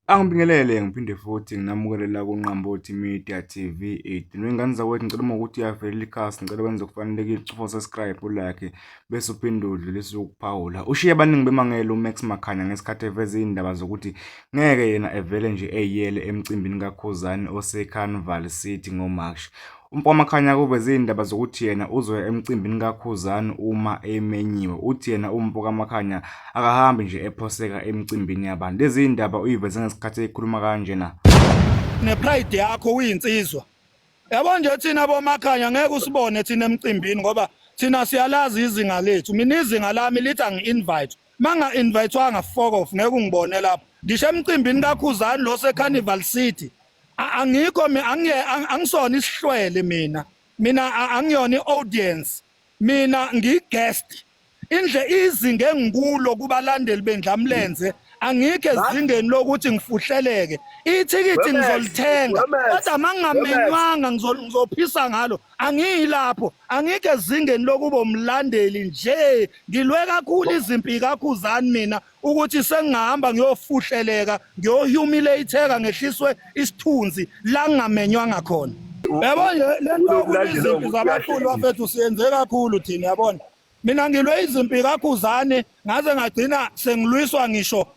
Angibingelele ngiphinde futhi nginamukelela kuNqambothi Media TV 8. Wengane zakwethu ngicela uma ukuthi uyavelela ikhasi, ngicela wenze kufanelekile ucofa subscribe ulike bese uphinde udlulise ukuphawula. Ushiye abaningi bemangele uMax Makhanya ngesikhathi eveze izindaba zokuthi ngeke yena evele nje eyele emcimbini kaKhuzani oseCarnival City ngoMashi. Makhanya kuveze izindaba zokuthi yena uzoya emcimbini kaKhuzani uma emenyiwe. Uthi yena Makhanya akahambi nje ephoseka emcimbini yabantu. Lezi izindaba uyiveze ngesikhathi ekhuluma kanjena. Nepride yakho uyinsizwa. Yabo nje thina boMakhanya ngeke usibone thina emcimbini ngoba thina siyalazi izinga lethu. Mina izinga lami lithi angi-invite. Manga invitewanga fuck off ngeke ungibone lapho. Ngisho emcimbini kaKhuzani lo seCarnival City. Angikho angisona isihlwele mina angiyona iaudience, mina ngiguest. Indle izinga engikulo kubalandeli bendlamlenze angikho ezingeni lokuthi ngifuhleleke. Ithikithi ngizolithenga kodwa mangingamenywanga ngizophisa ngalo. Angiyilapho, angikho ezingeni lokuba umlandeli nje. Ngilwe kakhulu izimpi kaKhuzani mina ukuthi sengihamba ngiyofuhleleka, ngiyohumiliateka, ngehliswe isithunzi la ngingamenywanga khona. Yabo nje lento izimpi zabaqulu bafethu siyenze kakhulu thina yabona. Mina ngilwe izimpi kaKhuzani ngaze ngagcina sengilwiswa ngisho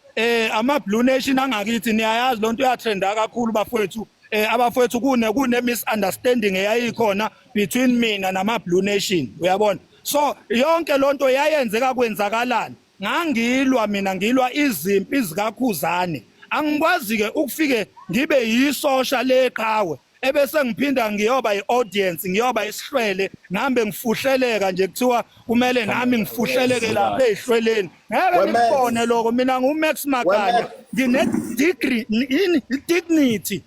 ama-Blue Nation angakithi. Niyayazi lonto iyatrenda kakhulu bafowethu. Abafowethu kune misunderstanding eyayikhona between mina nama-Blue Nation uyabona. So yonke lonto yayenzeka kwenzakalani ngangilwa mina, ngilwa izimpi zikaKhuzani. Angikwazi-ke ukufike ngibe yisosha leqhawe ebese ngiphinda ngiyoba i-audience, ngiyoba isihlwele, ngihambe ngifuhleleka nje kuthiwa kumele nami ngifuhleleke lapha ezihlweleni. Ngeke ngikubone lokho. Mina nguMax Makhanya, ngine-degree in dignity.